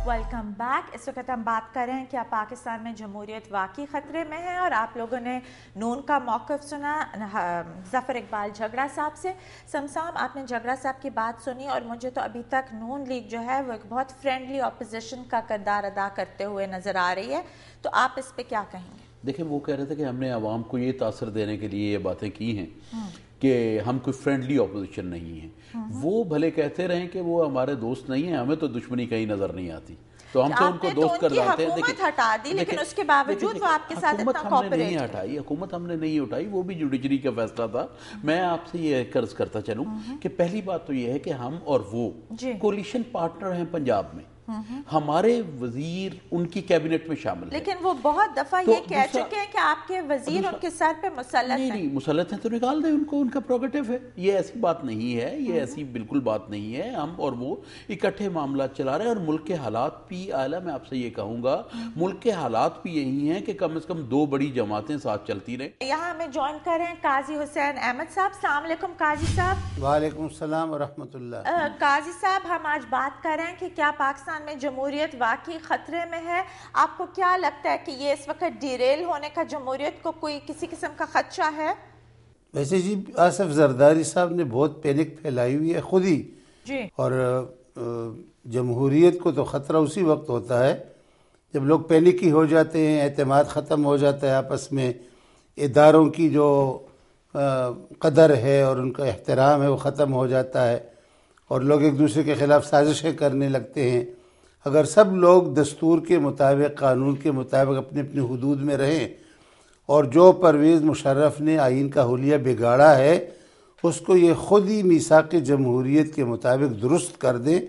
Welcome back. इस वक्त हम बात कर रहे हैं कि पाकिस्तान में जमहूरियत वाकई ख़तरे में है, और आप लोगों ने नून का मौक़िफ़ सुना ज़फ़र इकबाल झगड़ा साहब से। समसाम, आपने झगड़ा साहब की बात सुनी, और मुझे तो अभी तक नून लीग जो है वो एक बहुत फ्रेंडली अपोजिशन का किरदार अदा करते हुए नज़र आ रही है, तो आप इस पर क्या कहेंगे? देखिए, वो कह रहे थे कि हमने आवाम को ये तासर देने के लिए ये बातें की हैं कि हम कोई फ्रेंडली अपोजिशन नहीं है। वो भले कहते रहें कि वो हमारे दोस्त नहीं हैं, हमें तो दुश्मनी कहीं नजर नहीं आती, तो हम तो उनको दोस्त कर लाते हैं। देखिए, हटा दी, लेकिन उसके बावजूद वो आपके साथ इतना हमने नहीं हटाई, हुकूमत हमने नहीं उठाई, वो भी जुडिशरी का फैसला था। मैं आपसे ये कर्ज करता चलूं कि पहली बात तो ये है कि हम और वो कोलिशन पार्टनर हैं पंजाब में। हमारे वजीर उनकी कैबिनेट में शामिल है, लेकिन वो बहुत दफा ये कह चुके हैं कि आपके वजीर उनके सर पे मुसल्लत हैं। नहीं, मुसल्लत हैं तो निकाल दें उनको, उनका प्रोगेटिव है। ये ऐसी बात नहीं है, ये ऐसी बिल्कुल बात नहीं है। हम और वो इकट्ठे मामला चला रहे हैं, और मुल्क के हालात भी आला, मैं आपसे ये कहूँगा, मुल्क के हालात भी यही हैं कि कम से कम दो बड़ी जमातें साथ चलती रहें। यहाँ हमें ज्वाइन कर रहे हैं काजी हुसैन अहमद साहब। अस्सलाम वालेकुम काजी साहब। वालेकुम सलाम व रहमतुल्लाह। काजी साहब, हम आज बात कर रहे हैं कि क्या पाकिस्तान में जमहूरियत वाकई खतरे में है? आपको क्या लगता है कि ये इस वक्त डिरेल होने का जमहूरियत को कोई किसी किस्म का खदशा है? वैसे जी, आसिफ जरदारी साहब ने बहुत पैनिक फैलाई हुई है खुद ही जी। और जमहूरियत को तो ख़तरा उसी वक्त होता है जब लोग पैनिकी हो जाते हैं, एतमाद ख़त्म हो जाता है आपस में, इदारों की जो कदर है और उनका एहतराम है वो ख़त्म हो जाता है, और लोग एक दूसरे के ख़िलाफ़ साजिशें करने लगते हैं। अगर सब लोग दस्तूर के मुताबिक, कानून के मुताबिक अपने अपने हुदूद में रहें, और जो परवेज़ मुशर्रफ ने आइन का हुलिया बिगाड़ा है उसको ये ख़ुद ही मीसाक़ जमहूरियत के मुताबिक दुरुस्त कर दें,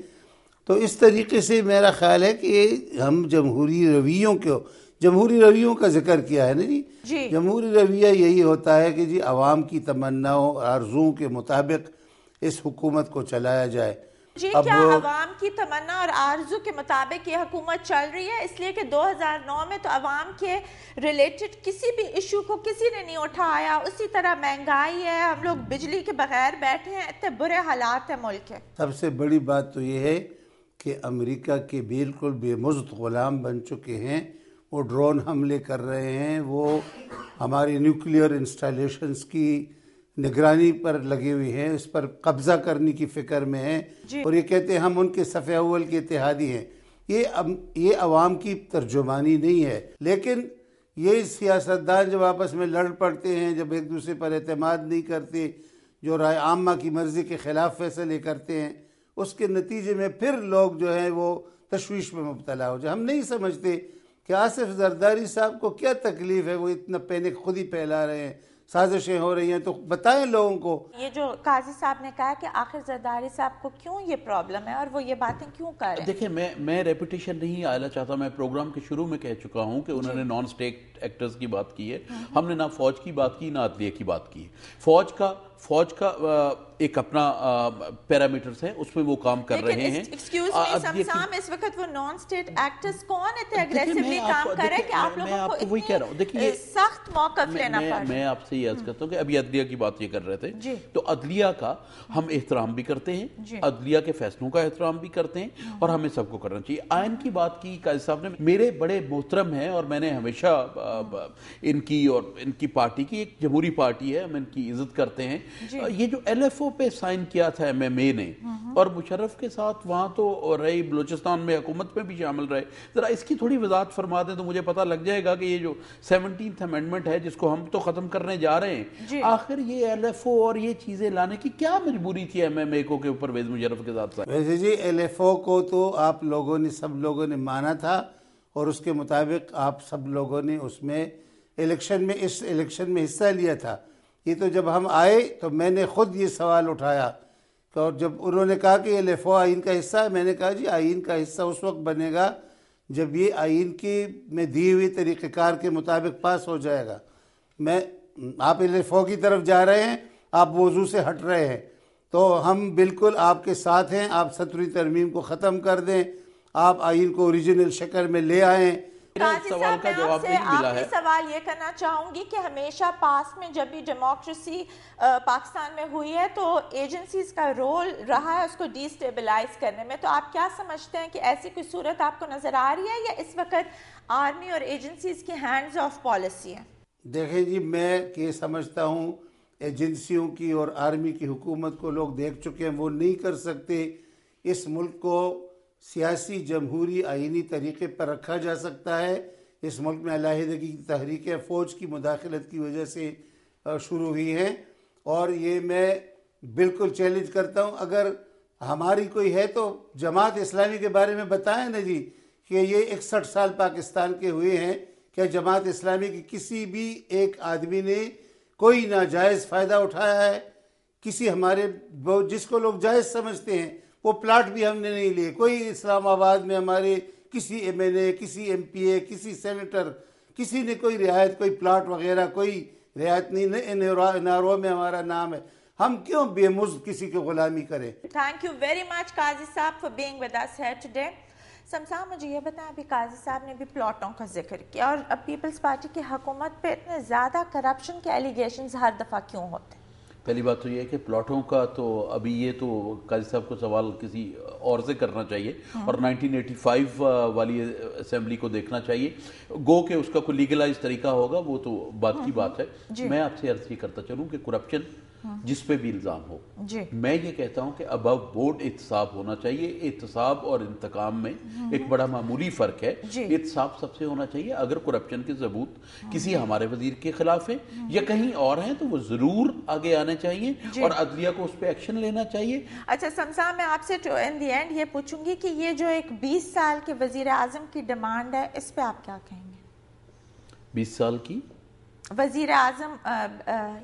तो इस तरीके से मेरा ख़्याल है कि हम जमहूरी रवैयों का जिक्र किया है ना जी। जमहूरी रवैया यही होता है कि जी आवाम की तमन्नाओं और आरज़ुओं के मुताबिक इस हुकूमत को चलाया जाए। जी, क्या अवाम की तमन्ना और आरज़ू के मुताबिक ये हुकूमत चल रही है? इसलिए कि 2009 में तो अवाम के रिलेटेड किसी भी इशू को किसी ने नहीं उठाया। उसी तरह महंगाई है, हम लोग बिजली के बगैर बैठे हैं, इतने बुरे हालात हैं मुल्क के। सबसे बड़ी बात तो ये है कि अमेरिका के बिल्कुल बेमुज़्ज़ ग़ुलाम बन चुके हैं। वो ड्रोन हमले कर रहे हैं, वो हमारी न्यूक्लियर इंस्टॉलेशंस की निगरानी पर लगे हुए हैं, इस पर कब्जा करने की फिक्र में हैं, और ये कहते हैं हम उनके सफ़े अव्वल के इत्तेहादी हैं। ये अवाम की तर्जुमानी नहीं है। लेकिन ये सियासतदान जब आपस में लड़ पड़ते हैं, जब एक दूसरे पर एतमाद नहीं करते, जो राय आम्मा की मर्ज़ी के ख़िलाफ़ फैसले करते हैं, उसके नतीजे में फिर लोग जो हैं वो तशवीश में मुब्तला हो जाए। हम नहीं समझते कि आसिफ जरदारी साहब को क्या तकलीफ़ है, वो इतना पैनिक खुद ही फैला रहे हैं, साजिशें हो रही हैं, तो बताएं लोगों को। ये जो काजी साहब ने कहा कि आखिर जरदारी साहब को क्यों ये प्रॉब्लम है और वो ये बातें क्यों कर रहे हैं? देखिए, मैं रेपुटेशन नहीं आना चाहता। मैं प्रोग्राम के शुरू में कह चुका हूं कि उन्होंने नॉन स्टेट एक्टर्स की बात की है। हमने ना फौज की बात की, ना अदलिया की बात की। फौज का एक अपना पैरामीटर्स है, उसमें वो काम कर रहे हैं। एक्सक्यूज मी समसाम, इस वक्त वो नॉन स्टेट एक्टर्स कौन इतने एग्रेसिवली काम कर रहे हैं कि आप लोगों को वही कह रहा हूं। देखिए, सख्त मौक़िफ़ लेना पड़ रहा है। मैं आपसे ये अर्ज करता हूं कि अभी अदलिया की बात ये कर रहे थे, तो अदलिया का हम एहतराम भी करते हैं, अदलिया के फैसलों का एहतराम भी करते हैं, और हमें सबको करना चाहिए। आयन की बात की काजी साहब ने, मेरे बड़े मोहतरम हैं, और मैंने हमेशा इनकी और इनकी पार्टी की, एक जमहूरी पार्टी है, हम इनकी इज्जत करते हैं। ये जो LFO पे साइन किया था MMA ने, और मुशर्रफ के साथ वहां तो रही, बलोचिस्तान में हुकूमत में भी शामिल रहे, जरा इसकी थोड़ी वजाहत फरमा दें तो मुझे पता लग जाएगा कि ये जो 17th अमेंडमेंट है जिसको हम तो खत्म करने जा रहे हैं, आखिर ये LFO और ये चीजें लाने की क्या मजबूरी थी MMA को के ऊपर परवेज़ मुशर्रफ के साथ? वैसे जी, LFO को तो आप लोगों ने, सब लोगों ने माना था, और उसके मुताबिक आप सब लोगों ने उसमें इस इलेक्शन में हिस्सा लिया था। ये तो जब हम आए तो मैंने खुद ये सवाल उठाया, और जब उन्होंने कहा कि LFO आइन का हिस्सा है, मैंने कहा जी आइन का हिस्सा उस वक्त बनेगा जब ये आइन की में दिए हुए तरीक़ेकार के मुताबिक पास हो जाएगा। आप LFO की तरफ जा रहे हैं, आप मौजू से हट रहे हैं, तो हम बिल्कुल आपके साथ हैं। आप 17वीं तरमीम को ख़त्म कर दें, आप आइन को ओरिजिनल शक्ल में ले आएँ, سوال کا جواب نہیں ملا ہے. سوال یہ کرنا چاہوں گی کہ ہمیشہ پاس میں جب بھی ڈیموکریسی پاکستان میں ہوئی ہے تو ایجنسیز کا رول رہا ہے اس کو ڈی سٹیبلائز کرنے میں. تو آپ کیا سمجھتے ہیں کہ ایسی کوئی صورت آپ کو نظر آ رہی ہے یا اس وقت آرمی اور ایجنسیز کی ہینڈز آف پالیسی ہے؟ دیکھیں جی، میں یہ سمجھتا ہوں ایجنسیوں کی اور آرمی کی حکومت کو لوگ دیکھ چکے ہیں، وہ نہیں کر سکتے. اس ملک کو سیاسی جمہوری آئینی طریقے پر رکھا جا سکتا ہے. اس ملک میں علیحدگی کی تحریکیں فوج کی مداخلت کی وجہ سے شروع ہوئی ہیں، اور یہ میں بالکل چیلنج کرتا ہوں. اگر ہماری کوئی ہے تو جماعت اسلامی کے بارے میں بتائیں نا جی کہ یہ 61 سال پاکستان کے ہوئے ہیں، کیا جماعت اسلامی کی کسی بھی ایک آدمی نے کوئی ناجائز فائدہ اٹھایا ہے؟ کسی ہمارے جس کو لوگ جائز سمجھتے ہیں وہ پلاٹ بھی ہم نے نہیں لیے. کوئی اسلام آباد میں ہمارے کسی ایم ایل اے، کسی ایم پی اے، کسی سینیٹر، کسی نے کوئی رعایت، کوئی پلاٹ وغیرہ کوئی رعایت نہیں. ناروا میں ہمارا نام ہے. ہم کیوں بے مزد کسی کی غلامی کریں؟ Thank you very much Qazi sahab for being with us here today. Samsam مجھے یہ بتائیں، ابھی قاضی صاحب نے بھی پلاٹوں کا ذکر کیا، اور اب پیپلز پارٹی کی حکومت پہ اتنے زیادہ کرپشن کے ایلیگیشنز ہر دفعہ کیوں ہوتے ہیں؟ پہلی بات تو یہ ہے کہ پلاٹوں کا تو ابھی یہ تو قاضی صاحب کو سوال کسی اور سے کرنا چاہیے، اور 1985 والی اسمبلی کو دیکھنا چاہیے. گو کہ اس کا کوئی لیگلائز طریقہ ہوگا، وہ تو بات کی بات ہے. میں آپ سے عرض یہ کرتا چلوں کہ کرپشن جس پہ بھی الزام ہو، میں یہ کہتا ہوں کہ ابو بورڈ احتساب ہونا چاہیے. احتساب اور انتقام میں ایک بڑا معمولی فرق ہے. احتساب سب سے ہونا چاہیے. اگر کرپشن کے ثبوت کسی ہمارے وزیر کے خلاف ہیں یا کہیں اور ہیں تو وہ ضرور آگے آنے چاہیے اور عدلیہ کو اس پہ ایکشن لینا چاہیے. اچھا سمسام، میں آپ سے ان دی اینڈ یہ پوچھوں گی کہ یہ جو ایک 20 سال کے وزیر اعظم کی ڈیمانڈ ہے، اس پہ آپ کیا کہیں گے؟ 20 سال کی وزیر اعظم،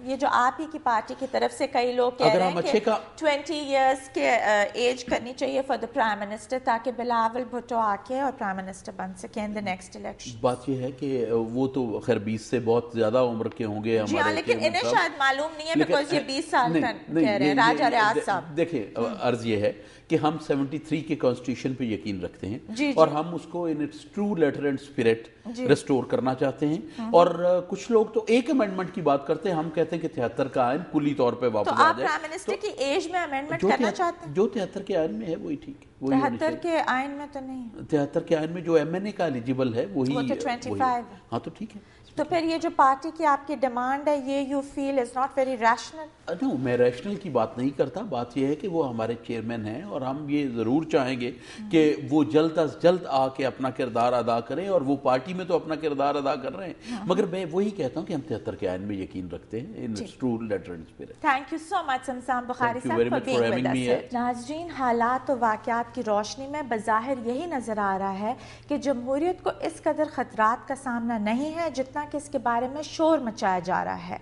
یہ جو آپ ہی کی پارٹی کی طرف سے کئی لوگ کہہ رہے ہیں کہ 20 ایئرس کے ایج کرنی چاہیے فار دا پرائم منسٹر تاکہ بلاول بھٹو آ کے اور پرائم منسٹر بن سکیں ان دا نیکسٹ الیکشن. بات یہ ہے کہ وہ تو خیر 20 سے بہت زیادہ عمر کے ہوں گے ہمارے. جی ہاں، لیکن انہیں شاید معلوم نہیں ہے بیکاز یہ 20 سال کا کہہ رہے ہیں. راجہ ریاض صاحب دیکھیں، عرض یہ ہے کہ ہم 73 کے کانسٹیٹیوشن پہ یقین رکھتے ہیں اور ہم اس کو in its true letter and spirit restore کرنا چاہتے ہیں. اور کچھ لوگ تو ایک امینڈمنٹ کی بات کرتے ہیں، ہم کہتے ہیں کہ 73 کا آئین کلی طور پہ واپس آ جائے. تو آپ پرائم منسٹر کی ایج میں امینڈمنٹ کرنا چاہتے ہیں؟ جو 73 کے آئین میں ہے وہی ٹھیک ہے. 73 کے آئین میں تو نہیں. 73 کے آئین میں جو ایم این اے کا ایلیجیبل ہے وہی. وہ تو 25. ہاں تو ٹھیک ہے. تو پھر یہ جو پارٹی کی آپ کی ڈیمانڈ ہے، یہ you feel is not very rational? No, میں ریشنل کی بات نہیں کرتا. بات یہ ہے کہ وہ ہمارے چیئرمین ہیں اور ہم یہ ضرور چاہیں گے کہ وہ جلد از جلد آ کے اپنا کردار ادا کریں، اور وہ پارٹی میں تو اپنا کردار ادا کر رہے ہیں. مگر میں وہی کہتا ہوں کہ ہم 73 کے آئین میں یقین رکھتے ہیں in true letter and spirit. Thank you so much Samsam Bukhari صاحب فار بینگ ود اس. ناظرین، حالات و واقعات کی روشنی میں بظاہر یہی نظر آ رہا ہے کہ جمہوریت کو اس قدر خطرات کا سامنا نہیں ہے جتنا کہ اس کے بارے میں شور مچایا جا رہا ہے.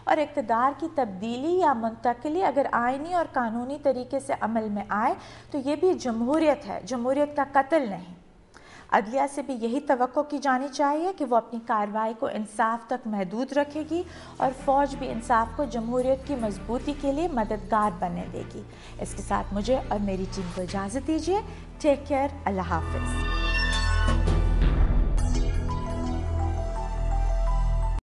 اور اقتدار کی تبدیلی یا منتقلی اگر آئینی اور قانونی طریقے سے عمل میں آئے تو یہ بھی جمہوریت ہے، جمہوریت کا قتل نہیں. عدلیہ سے بھی یہی توقع کی جانی چاہیے کہ وہ اپنی کارروائی کو انصاف تک محدود رکھے گی، اور فوج بھی انصاف کو جمہوریت کی مضبوطی کے لیے مددگار بننے دے گی. اس کے ساتھ مجھے اور میری ٹیم کو اجازت دیجیے. Take care. اللہ حافظ.